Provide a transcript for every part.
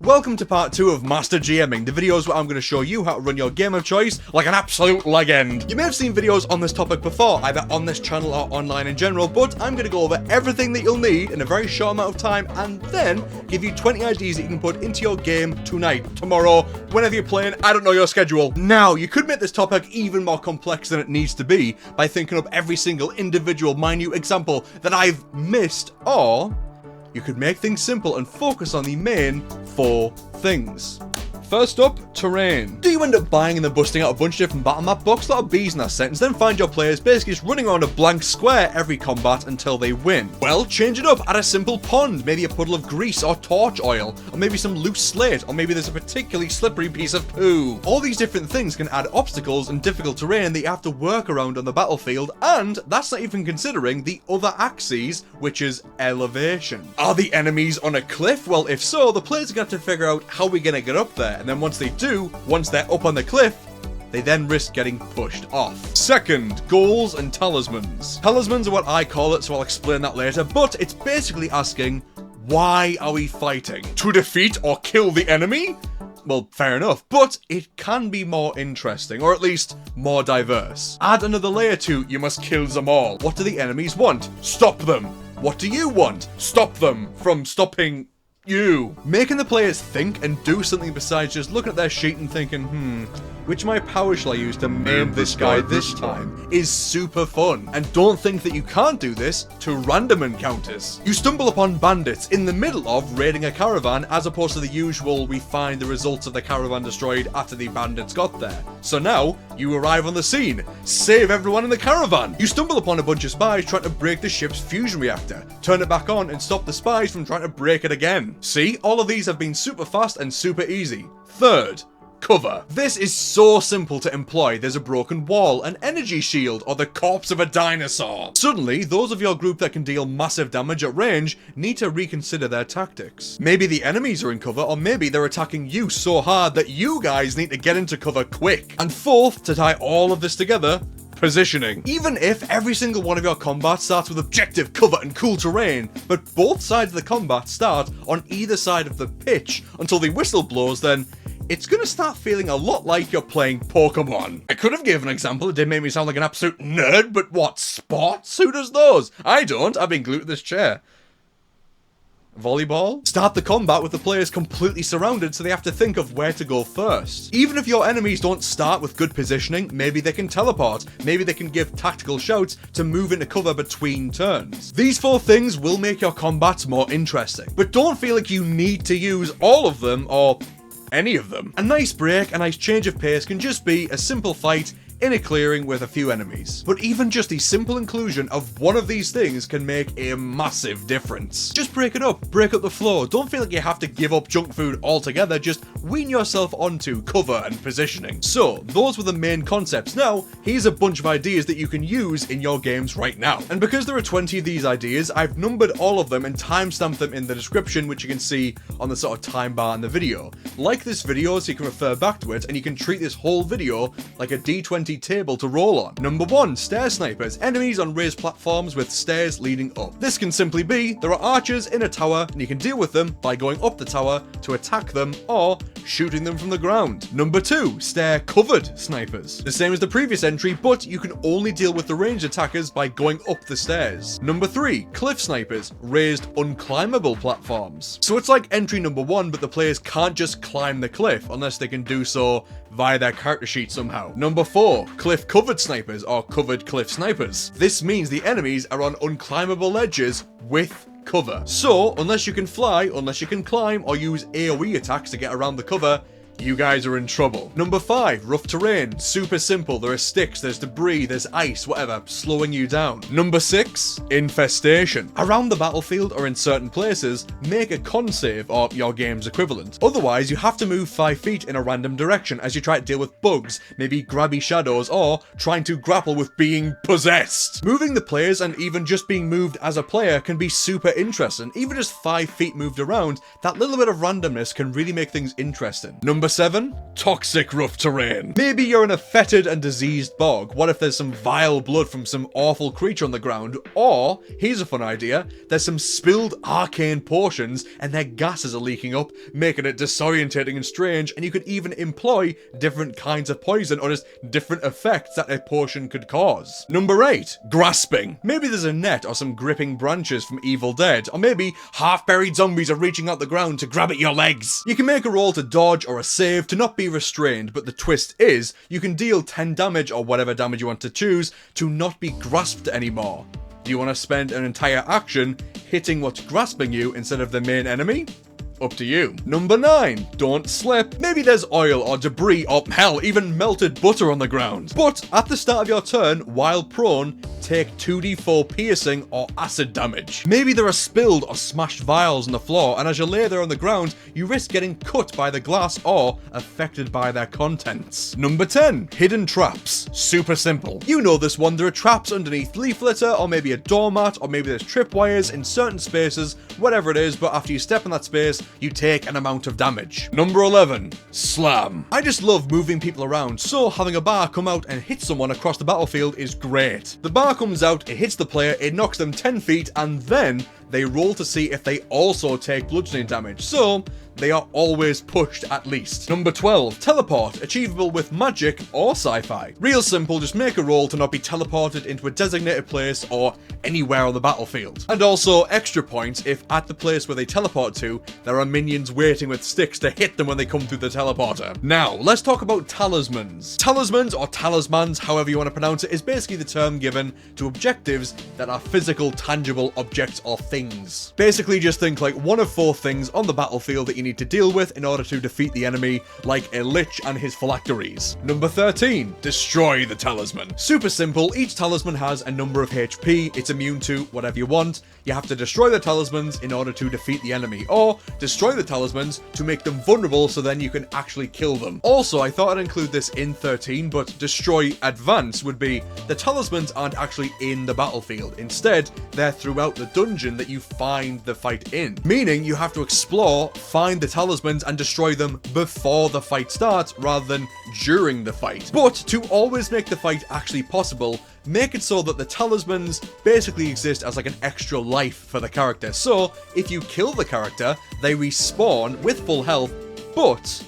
Welcome to part 2 of Master GMing, the videos where I'm going to show you how to run your game of choice like an absolute legend. You may have seen videos on this topic before, either on this channel or online in general, but I'm going to go over everything that you'll need in a very short amount of time and then give you 20 ideas that you can put into your game tonight, tomorrow, whenever you're playing. I don't know your schedule. Now, you could make this topic even more complex than it needs to be by thinking up every single individual minute example that I've missed, or you could make things simple and focus on the main 4 things. First up, terrain. Do you end up buying and then busting out a bunch of different battle map books? A lot of B's in that sentence, then find your players basically just running around a blank square every combat until they win. Well, change it up, add a simple pond, maybe a puddle of grease or torch oil, or maybe some loose slate, or maybe there's a particularly slippery piece of poo. All these different things can add obstacles and difficult terrain that you have to work around on the battlefield, and that's not even considering the other axes, which is elevation. Are the enemies on a cliff? Well, if so, the players are going to have to figure out how we're going to get up there. And then once they do, once they're up on the cliff, they then risk getting pushed off. Second, goals and talismans. Talismans are what I call it, so I'll explain that later, but it's basically asking, why are we fighting? To defeat or kill the enemy? Well, fair enough, but it can be more interesting, or at least more diverse. Add another layer to, you must kill them all. What do the enemies want? Stop them. What do you want? Stop them from stopping you. Making the players think and do something besides just looking at their sheet and thinking, which of my powers shall I use to maim this guy this time, is super fun. And don't think that you can't do this to random encounters. You stumble upon bandits in the middle of raiding a caravan, as opposed to the usual we find the results of the caravan destroyed after the bandits got there. So now, you arrive on the scene, save everyone in the caravan. You stumble upon a bunch of spies trying to break the ship's fusion reactor, turn it back on and stop the spies from trying to break it again. See, all of these have been super fast and super easy. Third, cover. This is so simple to employ. There's a broken wall, an energy shield, or the corpse of a dinosaur. Suddenly, those of your group that can deal massive damage at range need to reconsider their tactics. Maybe the enemies are in cover, or maybe they're attacking you so hard that you guys need to get into cover quick. And fourth, to tie all of this together, positioning. Even if every single one of your combats starts with objective, cover, and cool terrain, but both sides of the combat start on either side of the pitch until the whistle blows, then it's gonna start feeling a lot like you're playing Pokemon. I could have given an example, it did make me sound like an absolute nerd, but what, sports? Who does those? I don't, I've been glued to this chair. Volleyball? Start the combat with the players completely surrounded, so they have to think of where to go first. Even if your enemies don't start with good positioning, maybe they can teleport, maybe they can give tactical shouts to move into cover between turns. These 4 things will make your combats more interesting, but don't feel like you need to use all of them or any of them. A nice break, a nice change of pace can just be a simple fight in a clearing with a few enemies. But even just the simple inclusion of one of these things can make a massive difference. Just break it up, break up the flow. Don't feel like you have to give up junk food altogether, just wean yourself onto cover and positioning. So, those were the main concepts. Now, here's a bunch of ideas that you can use in your games right now. And because there are 20 of these ideas, I've numbered all of them and timestamped them in the description, which you can see on the sort of time bar in the video. Like this video so you can refer back to it, and you can treat this whole video like a D20 table to roll on. Number 1, stair snipers. Enemies on raised platforms with stairs leading up. This can simply be, there are archers in a tower and you can deal with them by going up the tower to attack them or shooting them from the ground. Number 2, stair covered snipers. The same as the previous entry, but you can only deal with the ranged attackers by going up the stairs. Number 3, cliff snipers. Raised unclimbable platforms. So it's like entry number 1, but the players can't just climb the cliff unless they can do so via their character sheet somehow. Number 4, cliff covered snipers or covered cliff snipers. This means the enemies are on unclimbable ledges with cover. So, unless you can fly, unless you can climb, or use AoE attacks to get around the cover, you guys are in trouble. Number 5, rough terrain. Super simple. There are sticks, there's debris, there's ice, whatever, slowing you down. Number 6, infestation. Around the battlefield or in certain places, make a con save or your game's equivalent. Otherwise, you have to move 5 feet in a random direction as you try to deal with bugs, maybe grabby shadows, or trying to grapple with being possessed. Moving the players and even just being moved as a player can be super interesting. Even just 5 feet moved around, that little bit of randomness can really make things interesting. Number Number 7. Toxic rough terrain. Maybe you're in a fetid and diseased bog. What if there's some vile blood from some awful creature on the ground? Or, here's a fun idea, there's some spilled arcane potions and their gases are leaking up, making it disorientating and strange, and you could even employ different kinds of poison or just different effects that a potion could cause. Number 8. Grasping. Maybe there's a net or some gripping branches from Evil Dead, or maybe half-buried zombies are reaching out the ground to grab at your legs. You can make a roll to dodge or a save to not be restrained, but the twist is you can deal 10 damage or whatever damage you want to choose to not be grasped anymore. Do you want to spend an entire action hitting what's grasping you instead of the main enemy? Up to you. Number 9. Don't slip. Maybe there's oil or debris or hell, even melted butter on the ground. But at the start of your turn, while prone, take 2d4 piercing or acid damage. Maybe there are spilled or smashed vials on the floor, and as you lay there on the ground, you risk getting cut by the glass or affected by their contents. Number 10. Hidden traps. Super simple. You know this one, there are traps underneath leaf litter, or maybe a doormat, or maybe there's tripwires in certain spaces, whatever it is, but after you step in that space, you take an amount of damage. Number 11. Slam. I just love moving people around, so having a bar come out and hit someone across the battlefield is great. The bar comes out, it hits the player, it knocks them 10 feet, and then they roll to see if they also take bludgeoning damage, so they are always pushed at least. Number 12. Teleport. Achievable with magic or sci-fi. Real simple, just make a roll to not be teleported into a designated place or anywhere on the battlefield. And also extra points if at the place where they teleport to, there are minions waiting with sticks to hit them when they come through the teleporter. Now, let's talk about talismans. Talismans, or talismans, however you want to pronounce it, is basically the term given to objectives that are physical, tangible objects or things. Basically just think like one of 4 things on the battlefield that you need to deal with in order to defeat the enemy, like a lich and his phylacteries. Number 13. Destroy the talisman. Super simple, each talisman has a number of HP, it's immune to whatever you want. You have to destroy the talismans in order to defeat the enemy, or destroy the talismans to make them vulnerable so then you can actually kill them. Also, I thought I'd include this in 13, but destroy advance would be the talismans aren't actually in the battlefield. Instead, they're throughout the dungeon that you find the fight in. Meaning you have to explore, find the talismans and destroy them before the fight starts rather than during the fight. But to always make the fight actually possible, make it so that the talismans basically exist as like an extra life for the character. So if you kill the character, they respawn with full health, but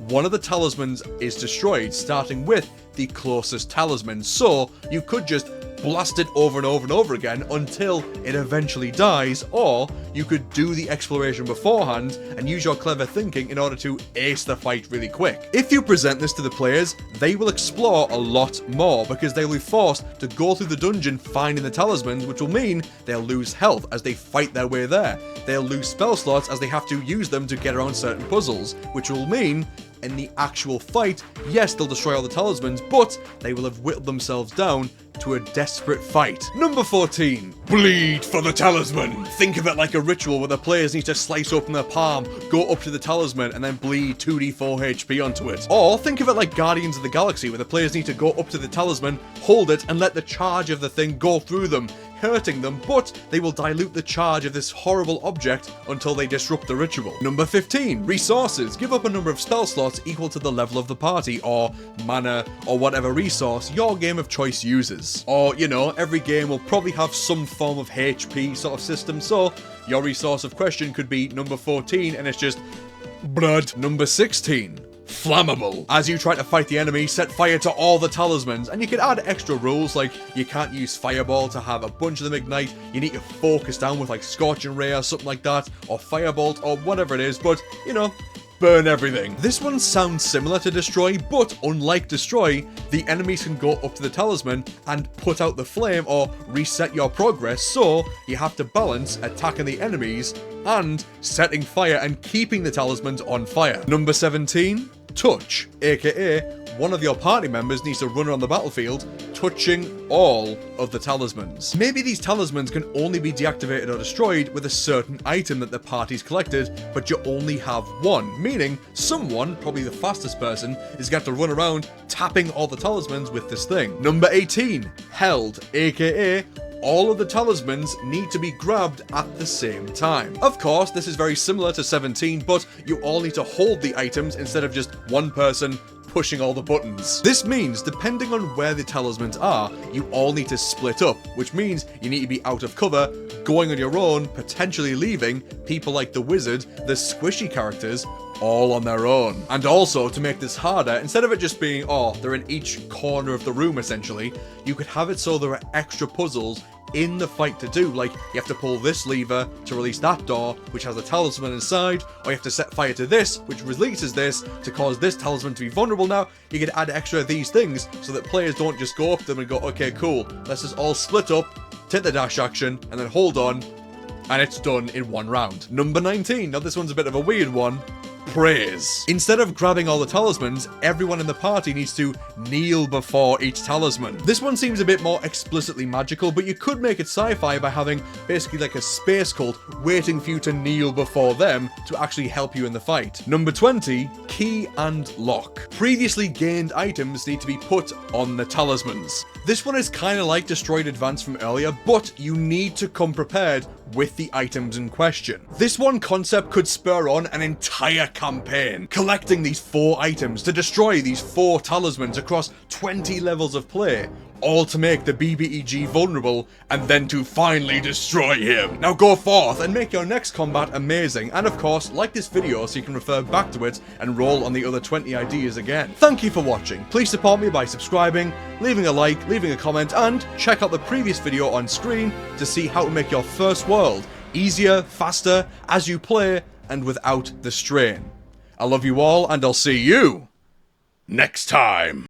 one of the talismans is destroyed, starting with the closest talisman. So you could just blast it over and over and over again until it eventually dies, or you could do the exploration beforehand and use your clever thinking in order to ace the fight really quick. If you present this to the players, they will explore a lot more because they will be forced to go through the dungeon finding the talismans, which will mean they'll lose health as they fight their way there. They'll lose spell slots as they have to use them to get around certain puzzles, which will mean in the actual fight, yes, they'll destroy all the talismans, but they will have whittled themselves down to a desperate fight. Number 14. Bleed for the talisman. Think of it like a ritual where the players need to slice open their palm, go up to the talisman, and then bleed 2d4 HP onto it. Or think of it like Guardians of the Galaxy, where the players need to go up to the talisman, hold it, and let the charge of the thing go through them, hurting them, but they will dilute the charge of this horrible object until they disrupt the ritual. Number 15. Resources. Give up a number of spell slots equal to the level of the party, or mana, or whatever resource your game of choice uses. Or, you know, every game will probably have some form of HP sort of system, so your resource of question could be number 14, and it's just blood. Number 16. Flammable. As you try to fight the enemy, set fire to all the talismans, and you can add extra rules like you can't use fireball to have a bunch of them ignite, you need to focus down with like scorching ray or something like that, or firebolt or whatever it is, but you know, burn everything. This one sounds similar to Destroy, but unlike Destroy, the enemies can go up to the talisman and put out the flame or reset your progress, so you have to balance attacking the enemies and setting fire and keeping the talismans on fire. Number 17. Touch, aka one of your party members needs to run around the battlefield touching all of the talismans. Maybe these talismans can only be deactivated or destroyed with a certain item that the party's collected, but you only have one, meaning someone, probably the fastest person, is going to run around tapping all the talismans with this thing. Number 18. Held, aka all of the talismans need to be grabbed at the same time. Of course, this is very similar to 17, but you all need to hold the items instead of just one person pushing all the buttons. This means, depending on where the talismans are, you all need to split up, which means you need to be out of cover, going on your own, potentially leaving people like the wizard, the squishy characters, all on their own. And also, to make this harder, instead of it just being, oh, they're in each corner of the room essentially, you could have it so there are extra puzzles in the fight to do, like you have to pull this lever to release that door, which has a talisman inside, or you have to set fire to this, which releases this to cause this talisman to be vulnerable. Now, you can add extra of these things so that players don't just go up to them and go, okay, cool, let's just all split up, take the dash action, and then hold on, and it's done in one round. Number 19, now this one's a bit of a weird one. Praise. Instead of grabbing all the talismans, everyone in the party needs to kneel before each talisman. This one seems a bit more explicitly magical, but you could make it sci-fi by having basically like a space cult waiting for you to kneel before them to actually help you in the fight. Number 20, key and lock. Previously gained items need to be put on the talismans. This one is kind of like Destroyed Advance from earlier, but you need to come prepared with the items in question. This one concept could spur on an entire campaign, collecting these 4 items to destroy these 4 talismans across 20 levels of play, all to make the BBEG vulnerable, and then to finally destroy him. Now go forth and make your next combat amazing, and of course, like this video so you can refer back to it and roll on the other 20 ideas again. Thank you for watching. Please support me by subscribing, leaving a like, leaving a comment, and check out the previous video on screen to see how to make your first world easier, faster, as you play, and without the strain. I love you all, and I'll see you next time.